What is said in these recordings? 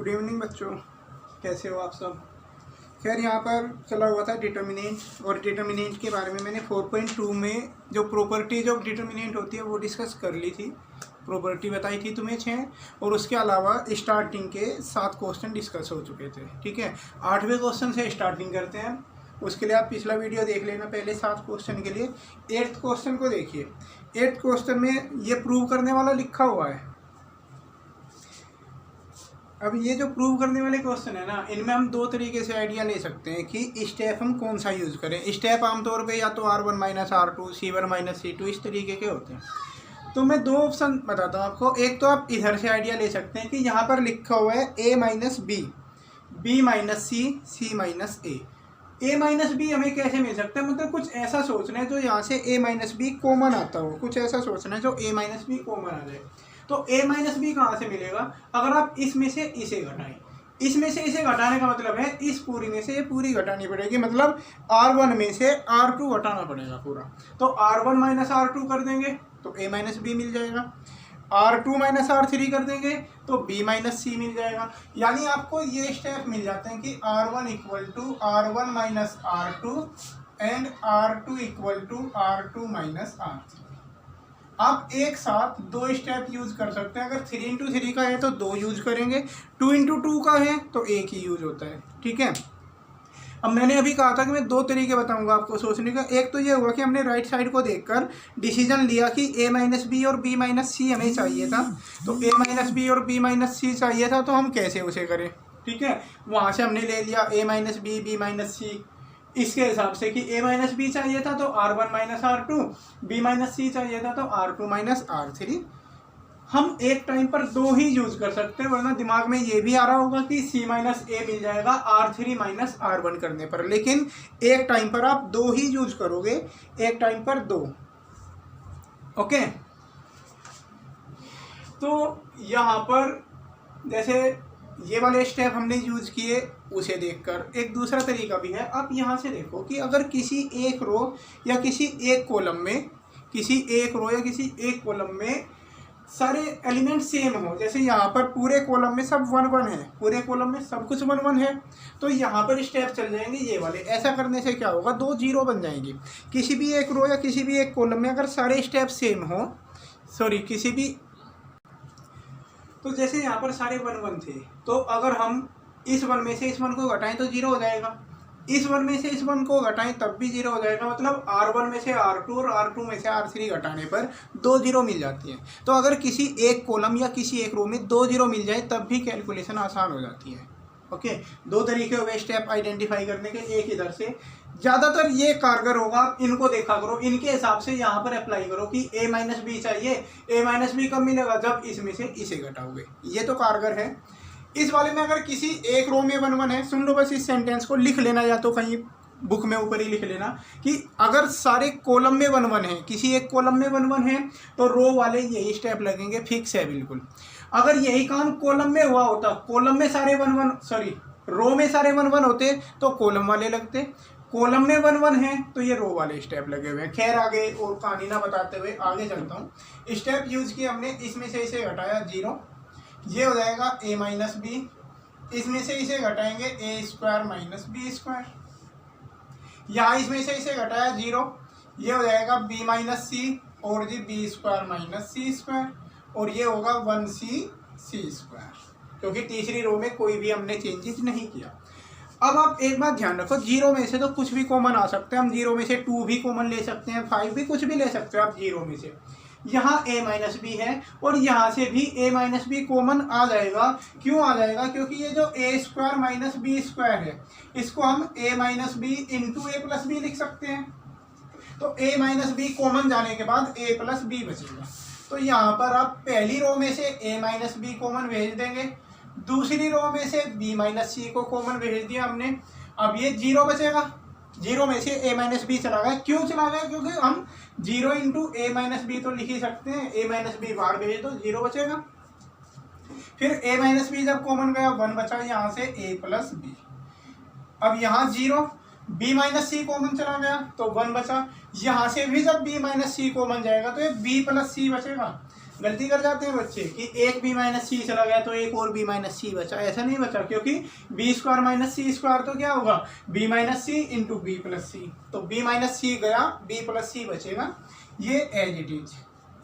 Good evening बच्चों, कैसे हो आप सब। खैर यहाँ पर चला हुआ था डिटर्मिनेंट, और डिटर्मिनेंट के बारे में मैंने 4.2 में जो प्रॉपर्टीज ऑफ डिटर्मिनेंट होती है वो डिस्कस कर ली थी। प्रॉपर्टी बताई थी तुम्हें 6, और उसके अलावा स्टार्टिंग के 7 क्वेश्चन डिस्कस हो चुके थे। ठीक है, 8वें क्वेश्चन से स्टार्टिंग करते हैं। उसके लिए आप पिछला वीडियो देख लेना पहले 7 क्वेश्चन के लिए। 8th क्वेश्चन को देखिए। 8th क्वेश्चन में ये प्रूव करने वाला लिखा हुआ है। अब ये जो प्रूव करने वाले क्वेश्चन है ना, इनमें हम 2 तरीके से आइडिया ले सकते हैं कि स्टेप हम कौन सा यूज़ करें। स्टेप आमतौर पे या तो R1 - R2, C1 - C2 इस तरीके के होते हैं। तो मैं 2 ऑप्शन बताता हूँ आपको। एक तो आप इधर से आइडिया ले सकते हैं कि यहाँ पर लिखा हुआ है A - B, B - C, C - A। A - B हमें कैसे मिल सकता है, मतलब कुछ ऐसा सोचना है जो यहाँ से A - B कॉमन आता हो। कुछ ऐसा सोचना है जो A - B कॉमन आ जाए। तो A - B कहाँ से मिलेगा? अगर आप इसमें से इसे घटाएं, इसमें से इसे घटाने का मतलब है इस पूरी में से ये पूरी घटानी पड़ेगी, मतलब R1 में से R2 घटाना पड़ेगा पूरा। तो R1 - R2 कर देंगे तो A - B मिल जाएगा। R2 - R3 कर देंगे तो B - C मिल जाएगा। यानी आपको ये स्टेप मिल जाते हैं कि R1 = R1 - R2 and R2 = R2 - R3। आप एक साथ 2 स्टेप यूज कर सकते हैं। अगर 3 × 3 का है तो 2 यूज करेंगे, 2 × 2 का है तो 1 ही यूज होता है। ठीक है, अब मैंने अभी कहा था कि मैं 2 तरीके बताऊंगा आपको सोचने का। एक तो ये हुआ कि हमने राइट साइड को देखकर डिसीजन लिया कि A - B और B - C हमें चाहिए था। तो A - B और B - C चाहिए था, तो हम कैसे उसे करें। ठीक है, वहाँ से हमने ले लिया A - B, B - C इसके हिसाब से कि A - B चाहिए था तो R1 - R2, B - C चाहिए था तो R2 - R3। हम एक टाइम पर 2 ही यूज कर सकते हैं, वरना दिमाग में ये भी आ रहा होगा कि C - A मिल जाएगा R3 - R1 करने पर। लेकिन एक टाइम पर आप 2 ही यूज करोगे, एक टाइम पर 2। ओके, तो यहाँ पर जैसे ये वाले स्टेप हमने यूज किए, उसे देखकर एक दूसरा तरीका भी है। आप यहाँ से देखो कि अगर किसी एक रो या किसी एक कॉलम में सारे एलिमेंट सेम हो, जैसे यहाँ पर पूरे कॉलम में सब 1 1 है, पूरे कॉलम में सब कुछ 1 1 है, तो यहाँ पर स्टेप चल जाएंगे ये वाले। ऐसा करने से क्या होगा, 2 0 बन जाएंगी। किसी भी एक रो या किसी भी एक कॉलम में अगर सारे स्टेप सेम हो, किसी भी, तो जैसे यहाँ पर सारे 1 1 थे, तो अगर हम इस 1 में से इस 1 को घटाएं तो 0 हो जाएगा, इस 1 में से इस 1 को घटाएं तब भी 0 हो जाएगा। मतलब R1 में से R2 और R2 में से R3 घटाने पर 2 0 मिल जाती है। तो अगर किसी एक कॉलम या किसी एक रो में 2 0 मिल जाए तब भी कैलकुलेशन आसान हो जाती है। ओके, 2 तरीके हुए स्टेप आइडेंटिफाई करने के। एक इधर से ज़्यादातर ये कारगर होगा, इनको देखा करो, इनके हिसाब से यहाँ पर अप्लाई करो कि A - B चाहिए। A - B कब मिलेगा, जब इसमें से इसे घटाओगे। ये तो कारगर है। इस वाले में अगर किसी एक रो में 1 1 है, सुन लो बस, इस सेंटेंस को लिख लेना, या तो कहीं बुक में ऊपर ही लिख लेना कि अगर सारे कॉलम में 1 1 है, किसी एक कॉलम में 1 1 है, तो रो वाले यही स्टेप लगेंगे, फिक्स है बिल्कुल। अगर यही काम कॉलम में हुआ होता, कॉलम में सारे 1 1 रो में सारे 1 1 होते तो कॉलम वाले लगते, कॉलम में 1 1 है तो ये रो वाले स्टेप लगे हुए हैं। खैर आगे और कहानी ना बताते हुए आगे चलता हूँ। स्टेप यूज किए हमने, इसमें से इसे घटाया 0, ये हो जाएगा A - B। इसमें से इसे घटाएंगे A² - B²। यहाँ इसमें से इसे घटाया 0, ये हो जाएगा B - C और जी B² - C², और ये होगा 1C C², क्योंकि तीसरी रो में कोई भी हमने चेंजेस नहीं किया। अब आप एक बात ध्यान रखो, 0 में से तो कुछ भी कॉमन आ सकते हैं। हम 0 में से 2 भी कॉमन ले सकते हैं, 5 भी, कुछ भी ले सकते हो आप 0 में से। यहाँ A - B है और यहाँ से भी A - B कॉमन आ जाएगा। क्यों आ जाएगा? क्योंकि ये जो A² - B² है, इसको हम A - B × A + B लिख सकते हैं। तो A - B कॉमन जाने के बाद A + B बचेगा। तो यहाँ पर आप पहली रो में से A - B कॉमन भेज देंगे, दूसरी रो में से B - C को कॉमन भेज दिया हमने। अब ये 0 बचेगा, 0 में से A - B चला गया। क्यों चला गया? क्योंकि हम 0 × A - B तो लिख ही सकते हैं, A - B बाहर भेज दो, 0 बचेगा। फिर A - B जब कॉमन गया, 1 बचा यहाँ से A + B। अब यहाँ 0, B - C कॉमन चला गया तो 1 बचा। यहाँ से भी जब B - C कॉमन जाएगा तो ये B + C बचेगा। गलती कर जाते हैं बच्चे कि एक बी माइनस सी चला गया तो एक और बी माइनस सी बचा, ऐसा नहीं बचा, क्योंकि बी स्क्वायर माइनस सी स्क्वायर तो क्या होगा बी माइनस सी इंटू बी प्लस सी, तो बी माइनस सी गया, बी प्लस सी बचेगा, ये एज इट इज।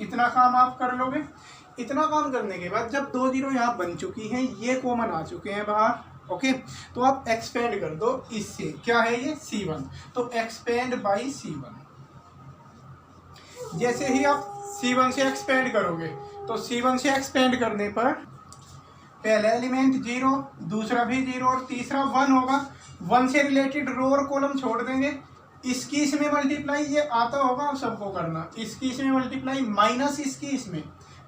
इतना काम आप कर लोगे। इतना काम करने के बाद जब 2 जीरो यहाँ बन चुकी हैं, ये कॉमन आ चुके हैं बाहर, ओके, तो आप एक्सपेंड कर दो इससे, क्या है ये C1, तो एक्सपेंड बाई C1। जैसे ही आप C1 से एक्सपेंड करोगे तो C1 से एक्सपेंड करने पर पहला एलिमेंट 0, दूसरा भी 0 और तीसरा 1 होगा। 1 से रिलेटेड रो और कॉलम छोड़ देंगे। इसकी इसमें मल्टीप्लाई, ये आता होगा आप सबको करना, इसकी इसमें मल्टीप्लाई माइनस इसकी इसमें,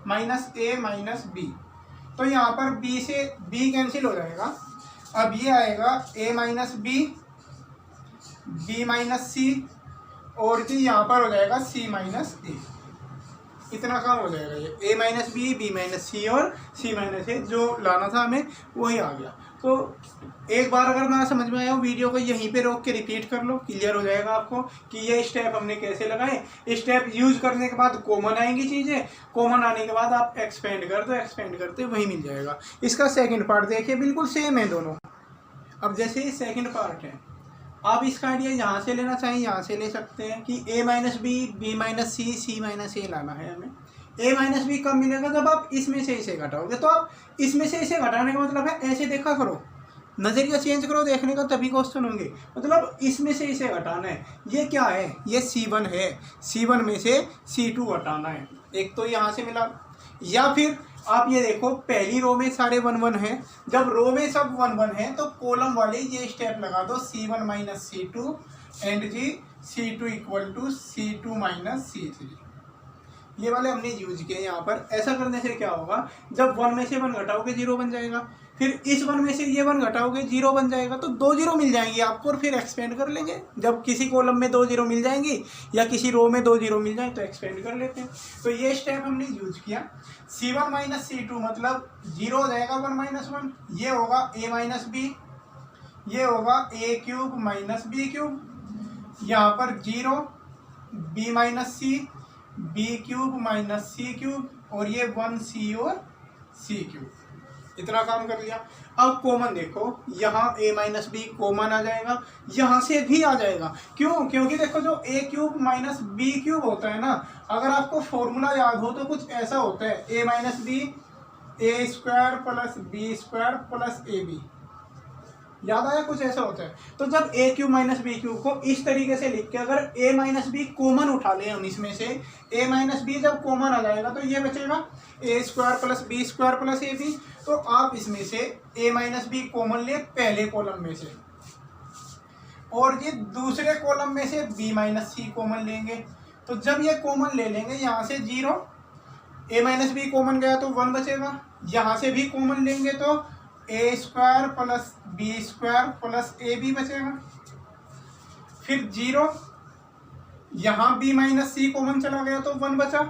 माइनस ए माइनस बी, तो यहाँ पर बी से बी कैंसिल हो जाएगा। अब ये आएगा ए minus B, B minus C, और जी यहाँ पर हो जाएगा सी माइनस ए। इतना काम हो जाएगा, ये ए माइनस बी माइनस सी और सी माइनस ए जो लाना था हमें वही आ गया। तो एक बार अगर ना समझ में आया हो, वीडियो को यहीं पे रोक के रिपीट कर लो, क्लियर हो जाएगा आपको कि ये स्टेप हमने कैसे लगाए। स्टेप यूज करने के बाद कॉमन आएंगी चीज़ें, कॉमन आने के बाद आप एक्सपेंड कर दो, एक्सपेंड करते वही मिल जाएगा। इसका सेकंड पार्ट देखिए, बिल्कुल सेम है दोनों। अब जैसे ये सेकंड पार्ट है, आप इसका आइडिया यहाँ से लेना चाहें यहाँ से ले सकते हैं कि ए माइनस बी माइनस सी माइनस ए लाना है हमें। ए माइनस बी कब मिलेगा, जब आप इसमें से इसे घटाओगे। तो आप इसमें से इसे घटाने का मतलब है ऐसे देखा करो, नज़रिया चेंज करो देखने का, तभी क्वेश्चन होंगे। मतलब इसमें से इसे घटाना है। ये क्या है, ये C1 है, C1 में से C2 घटाना है। एक तो यहाँ से मिला, या फिर आप ये देखो पहली रो में सारे 1 1 हैं, जब रो में सब 1 1 हैं तो कॉलम वाले ये स्टेप लगा दो, C1 माइनस C2 एंड जी C2 equal to C2 minus C3। ये वाले हमने यूज किए यहाँ पर। ऐसा करने से क्या होगा, जब 1 में से 1 घटाओगे 0 बन जाएगा, फिर इस 1 में से ये 1 घटाओगे 0 बन जाएगा, तो 2 0 मिल जाएंगे आपको, और फिर एक्सपेंड कर लेंगे। जब किसी कॉलम में 2 0 मिल जाएंगी या किसी रो में 2 0 मिल जाए तो एक्सपेंड कर लेते हैं। तो ये स्टेप हमने यूज किया। C1 माइनस C2 मतलब 0 हो जाएगा 1 माइनस 1, ये होगा a माइनस बी, ये होगा a cube minus B cube, यहाँ पर 0 b minus C, B cube minus C cube, और ये 1c और c क्यूब। इतना काम कर लिया। अब कॉमन देखो, यहाँ a माइनस बी कॉमन आ जाएगा, यहाँ से भी आ जाएगा। क्यों, क्योंकि देखो जो a cube minus B cube होता है ना, अगर आपको फॉर्मूला याद हो तो कुछ ऐसा होता है, a minus B A square plus B square plus A B, याद आया, कुछ ऐसा होता है। तो जब a cube minus B cube को इस तरीके से लिख के अगर a माइनस बी कॉमन उठा लें हम इसमें से, a माइनस बी जब कॉमन आ जाएगा तो ये बचेगा a square plus B square plus A B. तो आप इसमें से a माइनस बी कॉमन ले पहले कॉलम में से, और ये दूसरे कॉलम में से b माइनस सी कॉमन लेंगे। तो जब ये कॉमन ले लेंगे, यहाँ से 0, a माइनस बी कॉमन गया तो 1 बचेगा, यहाँ से भी कॉमन लेंगे तो a square plus B square plus A B बचेगा। फिर 0, यहाँ b माइनस सी कॉमन चला गया तो 1 बचा,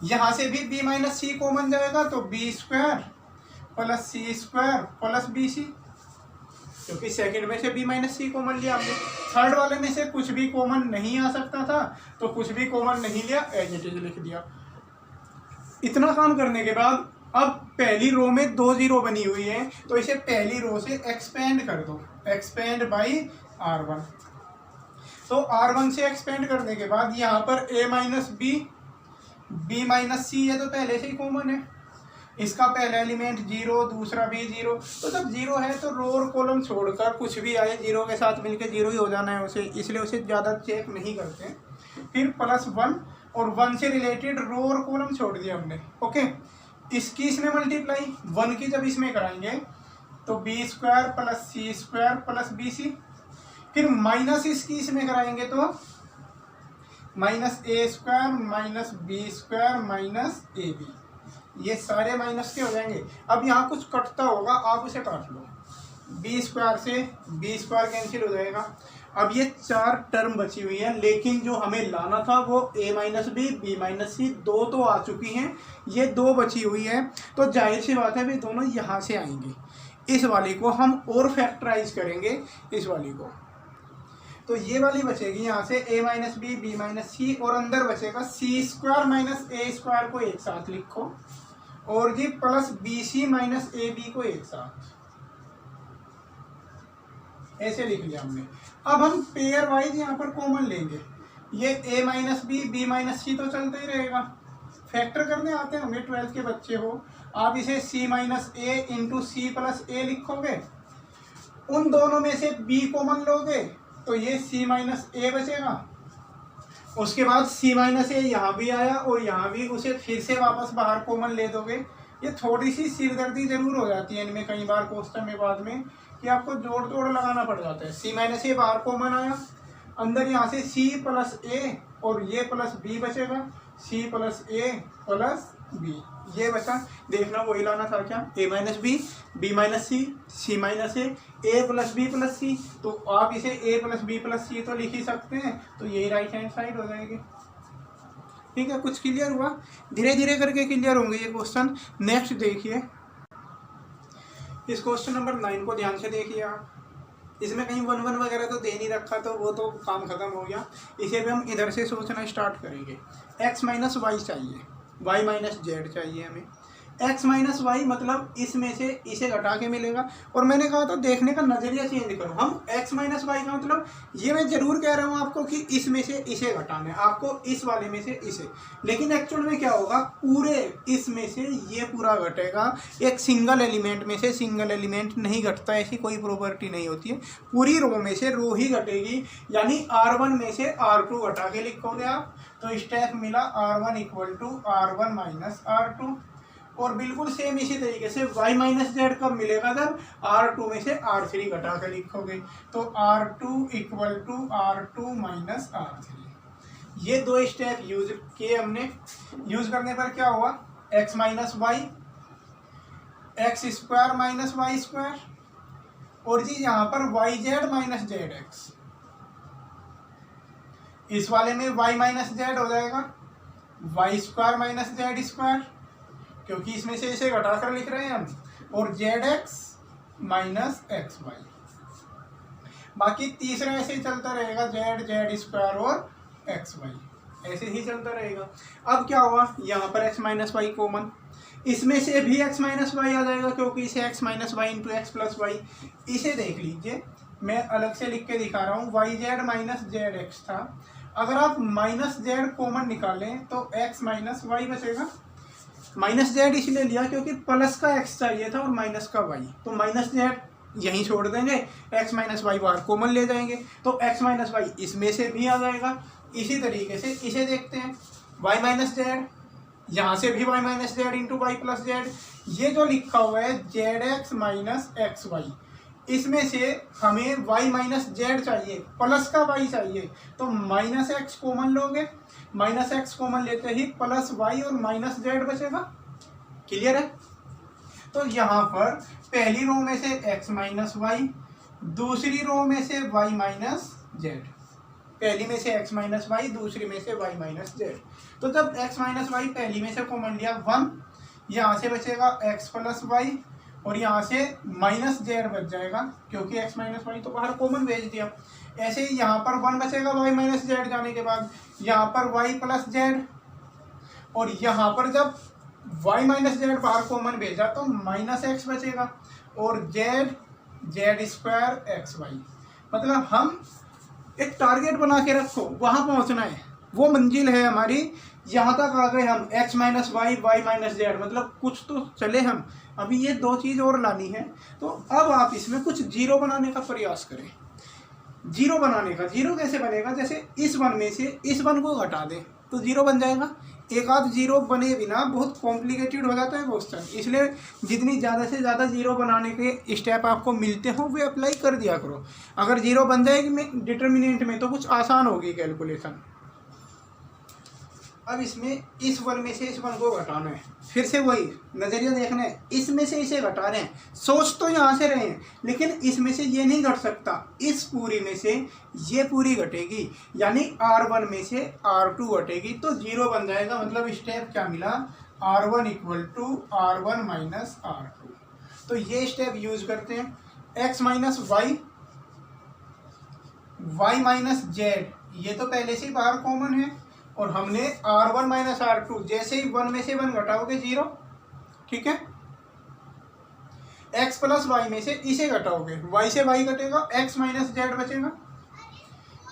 यहाँ से भी b माइनस सी कॉमन जाएगा तो B square plus C square plus B सी, क्योंकि सेकंड में से b माइनस सी कॉमन लिया हमने। थर्ड वाले में से कुछ भी कॉमन नहीं आ सकता था, तो कुछ भी कॉमन नहीं लिया, एज इट इज लिख दिया। इतना काम करने के बाद अब पहली रो में 2 0 बनी हुई है, तो इसे पहली रो से एक्सपेंड कर दो, एक्सपेंड बाई R1। तो R1 से एक्सपेंड करने के बाद यहाँ पर a माइनस बी माइनस सी है, तो पहले से ही कॉमन है। इसका पहला एलिमेंट 0, दूसरा भी 0, तो जब 0 है तो रो और कॉलम छोड़कर कुछ भी आए 0 के साथ मिलकर 0 ही हो जाना है उसे, इसलिए उसे ज़्यादा चेक नहीं करते। फिर प्लस 1, और 1 से रिलेटेड रो और कॉलम छोड़ दिया हमने, ओके। इसकी इसमें मल्टीप्लाई 1 की जब इसमें कराएंगे तो B square plus C square plus B C, फिर माइनस इसकी इसमें कराएंगे तो minus A square minus B square minus A B, ये सारे माइनस के हो जाएंगे। अब यहाँ कुछ कटता होगा, आप उसे काट लो, बी स्क्वायर से बी स्क्वायर कैंसिल हो जाएगा। अब ये 4 टर्म बची हुई है, लेकिन जो हमें लाना था वो a माइनस बी माइनस सी, 2 तो आ चुकी हैं, ये 2 बची हुई है। तो जाहिर सी बात है वे दोनों यहाँ से आएंगे। इस वाली को हम और फैक्टराइज करेंगे, इस वाली को। तो ये वाली बचेगी यहाँ से a minus B B minus C, और अंदर बचेगा C square minus A square को एक साथ लिखो, और जी plus B C minus A B को एक साथ, ऐसे लिख लिया हमने। अब हम पेयर वाइज यहाँ पर कॉमन लेंगे, ये a minus B B minus C तो चलता ही रहेगा, फैक्टर करने आते हैं हमें, 12th के बच्चे हो आप इसे c माइनस ए इंटू सी प्लस ए लिखोगे, उन दोनों में से b कॉमन लोगे तो ये c माइनस ए बचेगा, उसके बाद c माइनस ए यहाँ भी आया और यहाँ भी, उसे फिर से वापस बाहर कॉमन ले दोगे। ये थोड़ी सी सिरदर्दी जरूर हो जाती है इनमें कई बार क्वेश्चन में बाद में, कि आपको जोड़ तोड़ लगाना पड़ जाता है। c माइनस ए बाहर कॉमन आया, अंदर यहाँ से c प्लस ए और ये प्लस b बचेगा, c plus A plus b, ये बचा। देखना वही लाना था क्या, a minus B B minus C C minus A plus B plus C, तो आप इसे a plus B plus C तो लिख ही सकते हैं, तो यही राइट हैंड साइड हो जाएगी। ठीक है, कुछ क्लियर हुआ? धीरे धीरे करके क्लियर होंगे ये क्वेश्चन। नेक्स्ट देखिए, इस क्वेश्चन नंबर 9 को ध्यान से देखिए आप, इसमें कहीं 1 1 वगैरह तो दे नहीं रखा, तो वो तो काम खत्म हो गया। इसे भी हम इधर से सोचना स्टार्ट करेंगे। x माइनस वाई चाहिए, y माइनस जेड चाहिए हमें। x माइनस वाई मतलब इसमें से इसे घटा के मिलेगा, और मैंने कहा था देखने का नज़रिया चेंज करो। हम x माइनस वाई का मतलब, ये मैं जरूर कह रहा हूँ आपको कि इसमें से इसे घटाना है, आपको इस वाले में से इसे, लेकिन एक्चुअल में क्या होगा, पूरे इसमें से ये पूरा घटेगा। एक सिंगल एलिमेंट में से सिंगल एलिमेंट नहीं घटता, ऐसी कोई प्रॉपर्टी नहीं होती है। पूरी रो में से रो ही घटेगी, यानी R1 में से R2 घटा के लिखोगे आप, तो स्टेप मिला R1 equal to R1 minus R2। और बिल्कुल सेम इसी तरीके से y माइनस जेड कब मिलेगा, जब R2 में से R3 घटा कर लिखोगे, तो R2 equal to R2 minus R3। ये दो स्टेप यूज किए हमने। यूज करने पर क्या हुआ, x minus Y X square minus Y square, और जी यहाँ पर Y Z minus Z X, इस वाले में y माइनस जेड हो जाएगा Y square minus Z square, क्योंकि इसमें से इसे घटाकर लिख रहे हैं हम, और Z X minus X Y. बाकी तीसरा ऐसे ही चलता रहेगा, जेड जेड स्क्वायर और एक्स वाई, ऐसे ही चलता रहेगा। अब क्या हुआ, यहाँ पर एक्स माइनस वाई कॉमन, इसमें से भी एक्स माइनस वाई आ जाएगा, क्योंकि इसे X minus Y into X plus Y. इसे देख लीजिए, मैं अलग से लिख के दिखा रहा हूँ, Y Z minus Z X था, अगर आप माइनस जेड कॉमन निकालें तो एक्स माइनस वाई बचेगा। माइनस जेड इसलिए लिया क्योंकि प्लस का एक्स चाहिए था और माइनस का वाई, तो माइनस जेड यहीं छोड़ देंगे, एक्स माइनस वाई बाहर कॉमन ले जाएंगे, तो एक्स माइनस वाई इसमें से भी आ जाएगा। इसी तरीके से इसे देखते हैं, वाई माइनस जेड, यहाँ से भी Y minus Z into Y plus Z. ये जो लिखा हुआ है Z X minus X Y, इसमें से हमें y माइनस जेड चाहिए, प्लस का y चाहिए, तो माइनस एक्स कॉमन लोगे, माइनस एक्स कॉमन लेते ही प्लस y और माइनस जेड बचेगा। क्लियर है? तो यहाँ पर पहली रो में से x माइनस वाई, दूसरी रो में से y माइनस जेड, पहली में से x माइनस वाई, दूसरी में से y माइनस जेड। तो जब x माइनस वाई पहली में से कॉमन लिया 1, यहाँ से बचेगा x प्लस वाई, और यहाँ से माइनस जेड बच जाएगा, क्योंकि x माइनस वाई तो बाहर कॉमन भेज दिया। ऐसे ही यहाँ पर 1 बचेगा y माइनस जेड जाने के बाद, यहाँ पर y प्लस जेड, और यहाँ पर जब y माइनस जेड बाहर कॉमन भेजा तो माइनस एक्स बचेगा, और Z Z square X Y. मतलब हम एक टारगेट बना के रखो, वहाँ पहुँचना है, वो मंजिल है हमारी, यहाँ तक आ गए हम, x minus Y Y minus Z, मतलब कुछ तो चले हम। अभी ये दो चीज़ और लानी है, तो अब आप इसमें कुछ जीरो बनाने का प्रयास करें। जीरो बनाने का, जीरो कैसे बनेगा, जैसे इस वन में से इस वन को घटा दें तो जीरो बन जाएगा। एक आध जीरो बने बिना बहुत कॉम्प्लिकेटेड हो जाता है क्वेश्चन, इसलिए जितनी ज़्यादा से ज़्यादा जीरो बनाने के स्टेप आपको मिलते हो वे अप्लाई कर दिया करो। अगर जीरो बन जाएगी डिटर्मिनेंट में तो कुछ आसान होगी कैलकुलेशन। अब इसमें इस वन में से इस वन को घटाना है, फिर से वही नज़रिया देखना है, इसमें से इसे घटा रहे हैं, सोच तो यहाँ से रहे हैं, लेकिन इसमें से ये नहीं घट सकता, इस पूरी में से ये पूरी घटेगी, यानी R1 में से R2 घटेगी, तो जीरो बन जाएगा। मतलब स्टेप क्या मिला, R1 equal to R1 minus R2। तो ये स्टेप यूज करते हैं। x minus Y y minus Z, ये तो पहले से ही बाहर कॉमन है, और हमने r1 माइनस r2, जैसे ही 1 में से 1 घटाओगे 0, ठीक है। x प्लस वाई में से इसे घटाओगे, y से y घटेगा, x माइनस जेड बचेगा।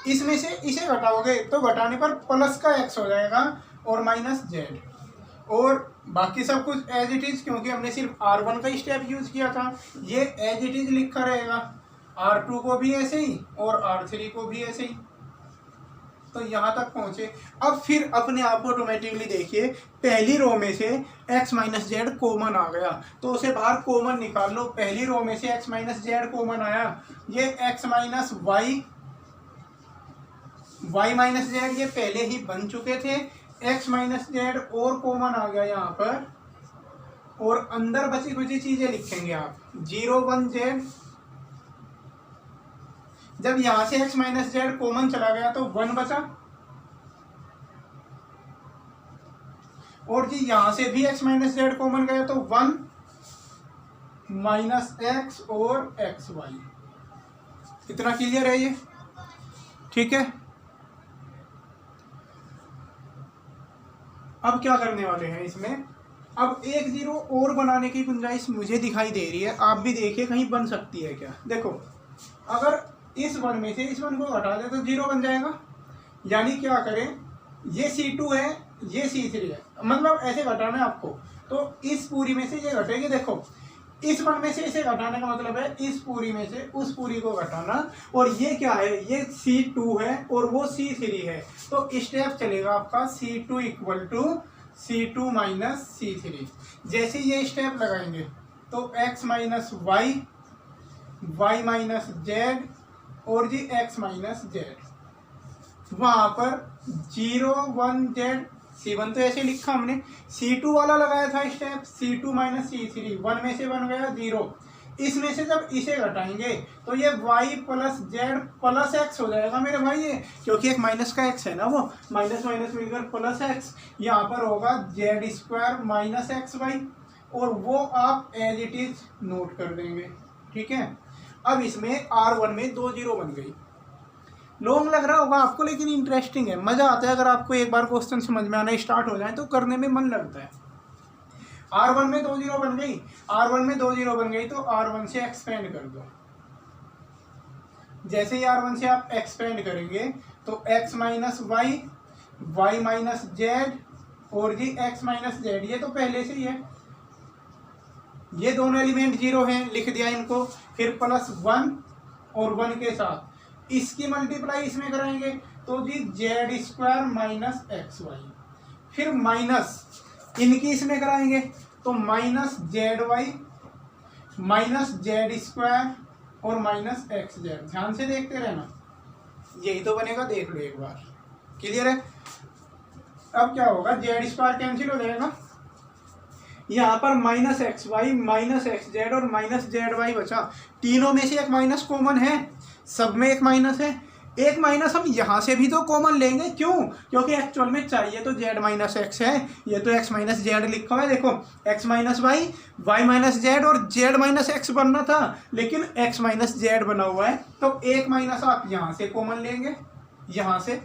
इसमें से इसे घटाओगे तो घटाने पर प्लस का x हो जाएगा और माइनस जेड, और बाकी सब कुछ एज इट इज, क्योंकि हमने सिर्फ r1 का स्टेप यूज किया था, ये एज इट इज लिखा रहेगा, r2 को भी ऐसे ही और r3 को भी ऐसे ही। तो यहाँ तक पहुँचे। अब फिर अपने आप ऑटोमेटिकली देखिए, पहली रो में से x माइनस जेड कॉमन आ गया, तो उसे बाहर कॉमन निकाल लो। पहली रो में से x माइनस जेड कॉमन आया, ये x minus Y, y minus Z ये पहले ही बन चुके थे, x माइनस जेड और कॉमन आ गया यहाँ पर, और अंदर बची कुछ चीजें लिखेंगे आप, 0 1 जेड। जब यहां से x माइनस जेड कॉमन चला गया तो 1 बचा, और जी यहां से भी x माइनस जेड कॉमन गया तो 1 माइनस एक्स और एक्स वाई। इतना क्लियर है ये, ठीक है। अब क्या करने वाले हैं इसमें, अब एक जीरो और बनाने की गुंजाइश मुझे दिखाई दे रही है, आप भी देखिए कहीं बन सकती है क्या। देखो, अगर इस वन में से इस वन को हटा दे तो 0 बन जाएगा, यानी क्या करें, ये C2 है, ये C3 है, मतलब ऐसे घटाना है आपको, तो इस पूरी में से ये घटेगी। देखो, इस वन में से इसे घटाने का मतलब है इस पूरी में से उस पूरी को घटाना, और ये क्या है, ये C2 है और वो C3 है, तो स्टेप चलेगा आपका C2 equal to C2 minus C3। जैसे ये स्टेप लगाएंगे तो x minus Y, Y minus Z और जी x माइनस जेड, वहां पर 0 1 जेड, C1 तो ऐसे लिखा हमने, C2 वाला लगाया था स्टेप, C2 माइनस C3, 1 में से 1 गया 0, इसमें से जब इसे घटाएंगे तो ये y plus Z plus x हो जाएगा मेरे भाई, ये क्योंकि एक माइनस का x है ना, वो माइनस माइनस मिलकर प्लस एक्स, यहाँ पर होगा Z square minus X Y, और वो आप एज इट इज नोट कर देंगे, ठीक है। अब इसमें R1 में 2 0 बन गई। लॉन्ग लग रहा होगा आपको, लेकिन इंटरेस्टिंग है, मजा आता है। अगर आपको एक बार क्वेश्चन समझ में आना स्टार्ट हो जाए तो करने में मन लगता है। R1 में 2 0 बन गई, R1 में 2 0 बन गई तो R1 से एक्सपेंड कर दो। जैसे ही R1 से आप एक्सपेंड करेंगे तो x minus Y, Y minus Z और जी x माइनस जेड, ये तो पहले से ही है, ये दोनों एलिमेंट 0 हैं, लिख दिया इनको। फिर प्लस 1 और 1 के साथ इसकी मल्टीप्लाई इसमें कराएंगे तो जी Z square minus X Y, फिर माइनस इनकी इसमें कराएंगे तो minus Z Y minus Z square और माइनस एक्स जेड। ध्यान से देखते रहना, यही तो बनेगा, देख लो एक बार, क्लियर है। अब क्या होगा, जेड स्क्वायर कैंसिल हो जाएगा, यहाँ पर minus X Y minus X Z और माइनस जेड वाई बचा। तीनों में से एक माइनस कॉमन है, सब में एक माइनस है, एक माइनस हम यहाँ से भी तो कॉमन लेंगे, क्यों, क्योंकि एक्चुअल में चाहिए तो जेड माइनस एक्स है, ये तो एक्स माइनस जेड लिखा हुआ है। देखो, X minus Y, Y minus Z और जेड माइनस एक्स बनना था, लेकिन एक्स माइनस जेड बना हुआ है, तो एक माइनस आप यहाँ से कॉमन लेंगे, यहाँ से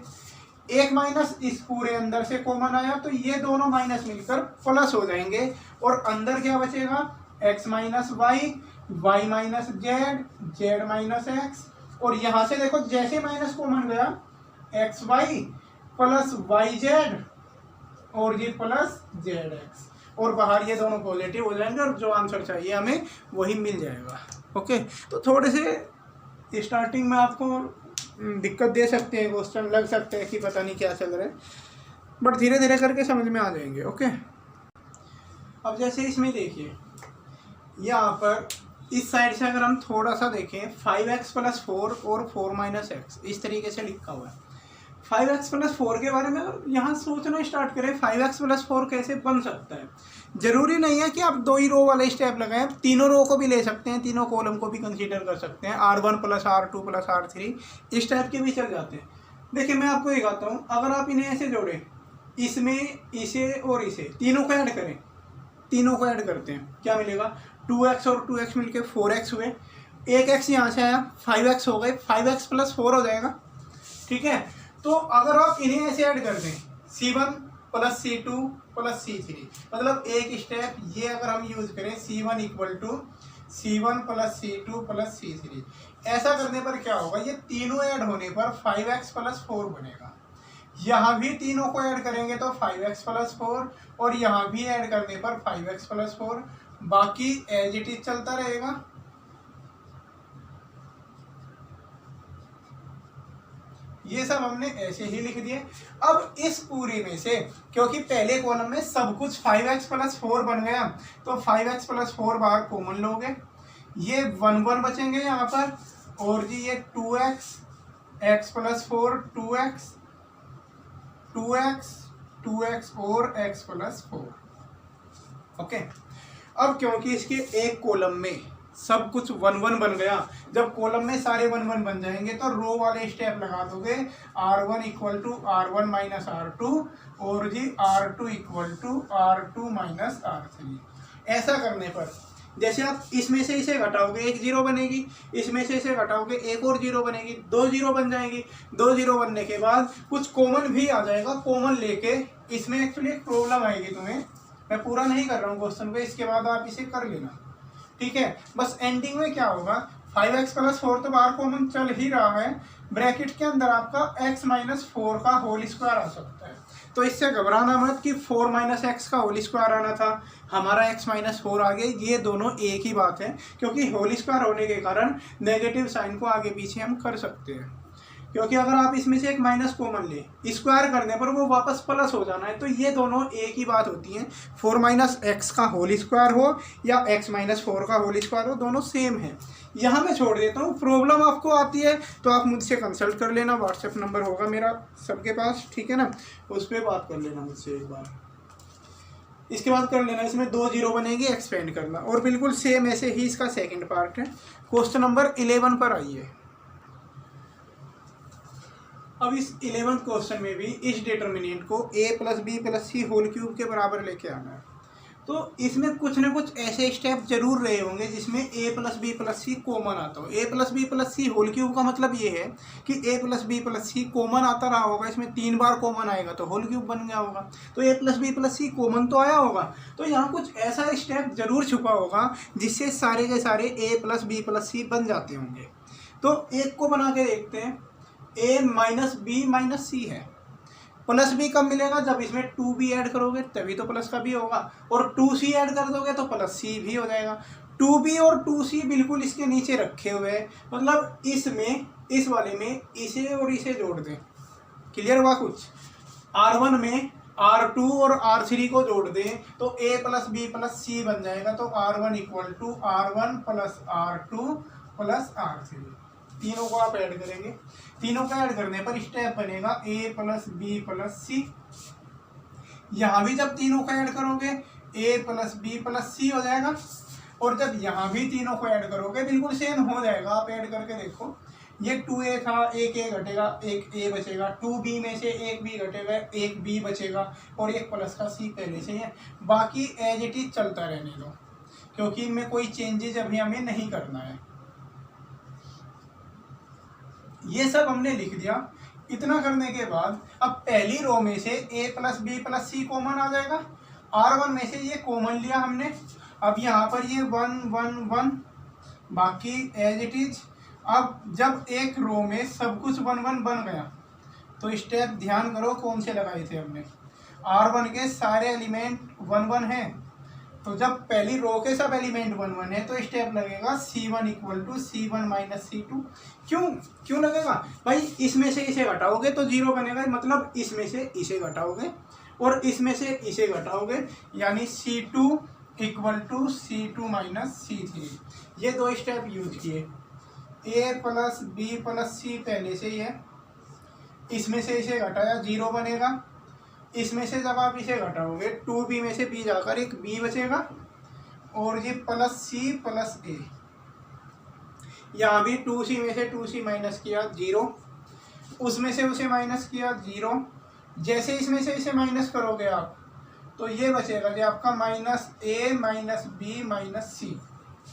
एक माइनस इस पूरे अंदर से कॉमन आया, तो ये दोनों माइनस मिलकर प्लस हो जाएंगे, और अंदर क्या बचेगा, X minus Y, Y minus Z, Z minus X, और यहाँ से देखो जैसे माइनस कॉमन गया, X Y plus Y Z और ये प्लस जेड एक्स, और बाहर ये दोनों पॉजिटिव हो जाएंगे, और जो आंसर चाहिए हमें वही मिल जाएगा। ओके, तो थोड़े से स्टार्टिंग में आपको दिक्कत दे सकते हैं, क्वेश्चन लग सकते हैं कि पता नहीं क्या चल रहा है, बट धीरे धीरे करके समझ में आ जाएंगे। ओके, अब जैसे इसमें देखिए, यहाँ पर इस साइड से अगर हम थोड़ा सा देखें, 5x प्लस 4 और 4 माइनस एक्स, इस तरीके से लिखा हुआ है। 5x प्लस 4 के बारे में यहाँ सोचना स्टार्ट करें, 5x प्लस 4 कैसे बन सकता है। जरूरी नहीं है कि आप 2 ही रो वाले स्टेप लगाएं, तीनों रो को भी ले सकते हैं, तीनों कॉलम को भी कंसीडर कर सकते हैं, R1 plus R2 plus R3 इस टाइप के भी चल जाते हैं। देखिए, मैं आपको एक आता हूँ, अगर आप इन्हें ऐसे जोड़ें, इसमें इसे और इसे तीनों को ऐड करें, तीनों को ऐड करते हैं, क्या मिलेगा, 2x और 2x मिलके 4x हुए, एक एक्स यहाँ से आया, 5x हो गए, 5x प्लस 4 हो जाएगा। ठीक है, तो अगर आप इन्हें ऐसे ऐड कर दें, C1 plus C2 plus C3, मतलब एक स्टेप ये अगर हम यूज करें C1 equal to C1 plus C2 plus C3, ऐसा करने पर क्या होगा, ये तीनों ऐड होने पर 5x प्लस 4 बनेगा। यहाँ भी तीनों को ऐड करेंगे तो 5x प्लस 4, और यहाँ भी ऐड करने पर 5x प्लस 4, बाकी एज इट इज चलता रहेगा। ये सब हमने ऐसे ही लिख दिए। अब इस पूरी में से, क्योंकि पहले कॉलम में सब कुछ 5x प्लस 4 बन गया, तो 5x प्लस 4 बाहर कॉमन लोगे, ये 1 1 बचेंगे यहाँ पर, और जी ये 2x, x plus 4 2x 2x 2x और x प्लस 4। ओके, अब क्योंकि इसके एक कॉलम में सब कुछ 1 1 बन गया, जब कॉलम में सारे 1 1 बन जाएंगे तो रो वाले स्टेप लगा दोगे, R1 equal to R1 minus R2, और जी R2 equal to R2 minus R3। ऐसा करने पर जैसे आप इसमें से इसे घटाओगे एक जीरो बनेगी, इसमें से इसे घटाओगे एक और जीरो बनेगी, 2 जीरो बन जाएंगी। 2 जीरो बनने के बाद कुछ कॉमन भी आ जाएगा, कॉमन लेके इसमें एक्चुअली एक प्रॉब्लम आएगी तुम्हें, मैं पूरा नहीं कर रहा हूँ क्वेश्चन पे, इसके बाद आप इसे कर लेना। ठीक है, बस एंडिंग में क्या होगा, 5x प्लस 4 तो बाहर कॉमन चल ही रहा है, ब्रैकेट के अंदर आपका x माइनस 4 का होल स्क्वायर आ सकता है। तो इससे घबराना मत कि 4 माइनस एक्स का होल स्क्वायर आना था, हमारा x माइनस 4 आ गया, ये दोनों एक ही बात है, क्योंकि होल स्क्वायर होने के कारण नेगेटिव साइन को आगे पीछे हम कर सकते हैं। क्योंकि अगर आप इसमें से एक माइनस कॉमन ले, स्क्वायर करने पर वो वापस प्लस हो जाना है, तो ये दोनों एक ही बात होती है। 4 माइनस एक्स का होल स्क्वायर हो या x माइनस 4 का होल स्क्वायर हो, दोनों सेम है। यहाँ मैं छोड़ देता हूँ, प्रॉब्लम आपको आती है तो आप मुझसे कंसल्ट कर लेना, व्हाट्सएप नंबर होगा मेरा सबके पास, ठीक है ना, उस पर बात कर लेना मुझसे एक बार। इसके बाद कर लेना, इसमें 2 जीरो बनेगी, एक्सपेंड करना, और बिल्कुल सेम ऐसे ही इसका सेकंड पार्ट है। क्वेश्चन नंबर 11 पर आइए। अब इस 11th क्वेश्चन में भी इस डिटर्मिनेंट को a plus B plus C whole cube के बराबर लेके आना है। तो इसमें कुछ ना कुछ ऐसे स्टेप जरूर रहे होंगे जिसमें a plus B plus C common आता हो। a plus B plus C whole cube का मतलब ये है कि a plus B plus C common आता रहा होगा, इसमें 3 बार कॉमन आएगा तो होल क्यूब बन गया होगा। तो a plus B plus C common तो आया होगा, तो यहाँ कुछ ऐसा स्टेप जरूर छुपा होगा जिससे सारे के सारे a प्लस बी प्लस सी बन जाते होंगे। तो एक को बना के देखते हैं, a माइनस बी माइनस सी है, प्लस बी कब मिलेगा, जब इसमें 2b ऐड करोगे तभी तो प्लस का भी होगा, और 2c ऐड कर दोगे तो प्लस c भी हो जाएगा। 2b और 2c बिल्कुल इसके नीचे रखे हुए हैं, मतलब इसमें इस वाले में इसे और इसे जोड़ दें, क्लियर हुआ कुछ। R1 में R2 और R3 को जोड़ दें तो a प्लस बी प्लस सी बन जाएगा, तो R1 equal to R1 plus R2 plus R3, तीनों को आप ऐड करेंगे। तीनों का ऐड करने पर स्टेप बनेगा a प्लस बी प्लस सी। यहाँ भी जब तीनों का ऐड करोगे a प्लस बी प्लस सी हो जाएगा, और जब यहाँ भी तीनों को ऐड करोगे बिल्कुल सेम हो जाएगा। आप ऐड करके देखो, ये 2a था, एक a घटेगा, एक a बचेगा, 2b में से एक b घटेगा, एक b बचेगा, और एक प्लस का c पहले से है। बाकी एज इट इज चलता रहने दो, क्योंकि इनमें कोई चेंजेज अभी हमें नहीं करना है। ये सब हमने लिख दिया। इतना करने के बाद अब पहली रो में से a plus B plus C common आ जाएगा, R1 में से ये कॉमन लिया हमने। अब यहाँ पर ये 1 1 1, बाकी एज इट इज। अब जब एक रो में सब कुछ 1 1 बन गया तो स्टेप ध्यान करो कौन से लगाए थे हमने। R1 के सारे एलिमेंट 1 1 हैं, तो जब पहली रो के सब एलिमेंट 1 1 है तो स्टेप लगेगा C1 equal to C1 minus C2। क्यों लगेगा भाई, इसमें से इसे घटाओगे तो जीरो बनेगा, मतलब इसमें से इसे घटाओगे और इसमें से इसे घटाओगे, यानी C2 equal to C2 minus C3। ये 2 स्टेप यूज किए। a plus B plus C पहले से ही है, इसमें से इसे घटाया, जीरो बनेगा। इसमें से जब आप इसे घटाओगे 2b में से b जाकर एक b बचेगा, और ये प्लस c प्लस a। यहाँ भी 2c में से 2c माइनस किया, जीरो, उसमें से उसे माइनस किया, जीरो। जैसे इसमें से इसे माइनस करोगे आप तो ये बचेगा जी आपका minus a minus b minus c।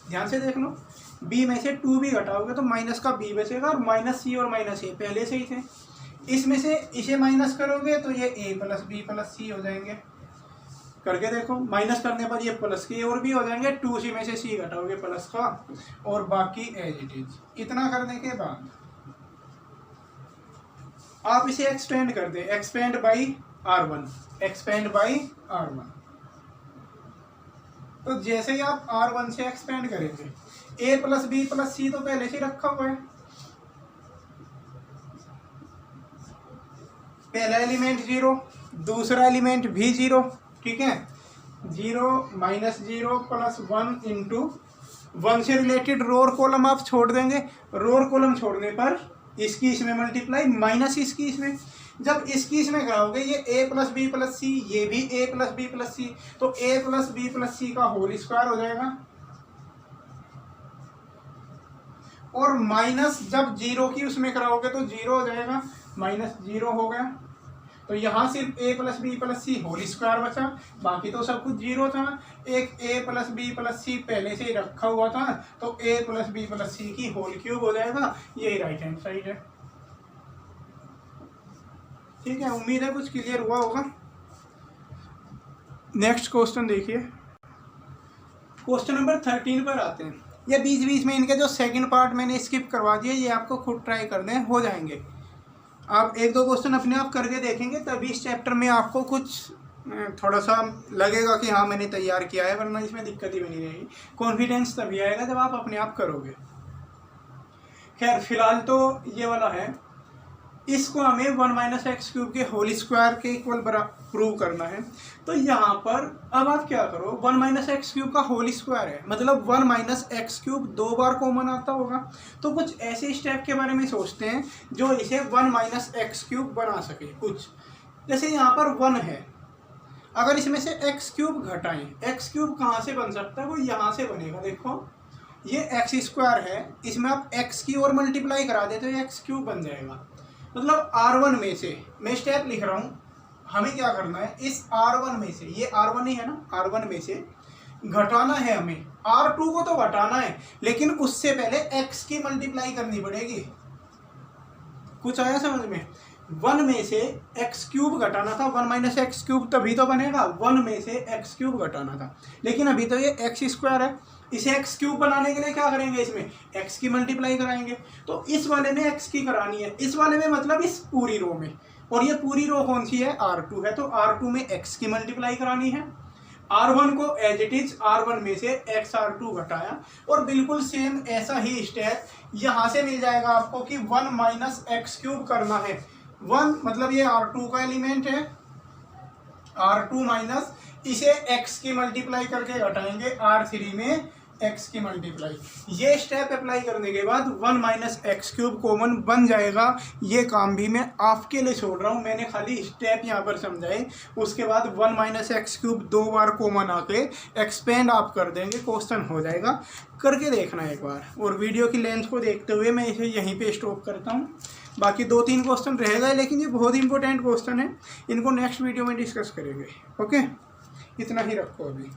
ध्यान से देख लो, बी में से 2 भी घटाओगे तो माइनस का बी बचेगा और माइनस सी और माइनस ए पहले से ही थे। इसमें से इसे माइनस करोगे तो ये ए प्लस बी प्लस सी हो जाएंगे। करके देखो, माइनस करने पर ये प्लस के और भी हो जाएंगे, 2 में से सी घटाओगे प्लस का और बाकी एज इट इज। इतना करने के बाद आप इसे एक्सपेंड कर दे, expand by R1, expand by R1। तो जैसे ही आप R1 से एक्सपेंड करेंगे, A plus B plus C तो पहले से रखा हुआ है, पहला एलिमेंट 0, दूसरा एलिमेंट भी 0, ठीक है। 0 माइनस 0 प्लस 1 इंटू 1 से रिलेटेड रो और कॉलम आप छोड़ देंगे। रो और कॉलम छोड़ने पर इसकी इसमें मल्टीप्लाई माइनस इसकी इसमें। जब इसकी इसमें कराओगे ये a प्लस बी प्लस सी, ये भी a plus B plus C, तो a प्लस बी प्लस सी का होल स्क्वायर हो जाएगा। और माइनस जब 0 की उसमें कराओगे तो 0 हो जाएगा, माइनस 0 हो गया। तो यहाँ सिर्फ a plus B plus C whole square बचा, बाकी तो सब कुछ 0 था। एक a plus B plus C पहले से ही रखा हुआ था, तो a plus B plus C की होल क्यूब हो जाएगा। यही राइट हैंड साइड है, ठीक है। उम्मीद है कुछ क्लियर हुआ होगा। नेक्स्ट क्वेश्चन देखिए, क्वेश्चन नंबर 13 पर आते हैं। ये बीच बीच में इनके जो सेकंड पार्ट मैंने स्किप करवा दिया, ये आपको खुद ट्राई करने हो जाएंगे। आप 1-2 क्वेश्चन अपने आप करके देखेंगे तभी इस चैप्टर में आपको कुछ थोड़ा सा लगेगा कि हाँ मैंने तैयार किया है, वरना इसमें दिक्कत ही बनी रहेगी। कॉन्फिडेंस तभी आएगा जब आप अपने आप करोगे। खैर फिलहाल तो ये वाला है, इसको हमें 1 माइनस एक्स क्यूब के होल स्क्वायर के इक्वल प्रूव करना है। तो यहाँ पर अब आप क्या करो, 1 माइनस एक्स क्यूब का होल स्क्वायर है, मतलब 1 माइनस एक्स क्यूब 2 बार कॉमन आता होगा। तो कुछ ऐसे स्टेप के बारे में सोचते हैं जो इसे 1 माइनस एक्स क्यूब बना सके। कुछ जैसे यहाँ पर 1 है, अगर इसमें से एक्स क्यूब घटाएं, एक्स क्यूब कहाँ से बन सकता है, वो यहाँ से बनेगा। देखो ये एक्स स्क्वायर है, इसमें आप एक्स की और मल्टीप्लाई करा दे तो ये एक्स क्यूब बन जाएगा। मतलब R1 में से, मैं स्टेप लिख रहा हूँ, हमें क्या करना है, इस R1 में से, ये R1 ही है ना, R1 में से घटाना है हमें, R2 को तो घटाना है, लेकिन उससे पहले x की मल्टीप्लाई करनी पड़ेगी। कुछ आया समझ में? 1 में से एक्स क्यूब घटाना था, 1 माइनस एक्स क्यूब तभी तो बनेगा, 1 में से एक्स क्यूब घटाना था, लेकिन अभी तो ये एक्स स्क्वायर है। इसे एक्स क्यूब बनाने के लिए क्या करेंगे, इसमें एक्स की मल्टीप्लाई कराएंगे। तो इस वाले में एक्स की करानी है, इस वाले में मतलब इस पूरी रो में, और ये पूरी रो कौन सी है, R2 है, तो R2 में एक्स की मल्टीप्लाई करानी है। R1 को एज इट इज R1 में से एक्स R2 घटाया, और बिल्कुल सेम ऐसा ही स्टेप यहाँ से मिल जाएगा आपको कि 1 माइनस एक्स क्यूब करना है। 1 मतलब ये R2 का एलिमेंट है, R2 माइनस इसे x की मल्टीप्लाई करके घटाएंगे R3 में x की मल्टीप्लाई। ये स्टेप अप्लाई करने के बाद 1 माइनस एक्स क्यूब कॉमन बन जाएगा। ये काम भी मैं आपके लिए छोड़ रहा हूँ, मैंने खाली स्टेप यहाँ पर समझाए। उसके बाद 1 माइनस एक्स क्यूब 2 बार कॉमन आके एक्सपेंड आप कर देंगे, क्वेश्चन हो जाएगा। करके देखना एक बार, और वीडियो की लेंथ को देखते हुए मैं इसे यहीं पे स्टॉप करता हूँ। बाकी 2-3 क्वेश्चन रहेगा, लेकिन ये बहुत इंपॉर्टेंट क्वेश्चन है, इनको नेक्स्ट वीडियो में डिस्कस करेंगे। ओके, इतना ही रखो अभी।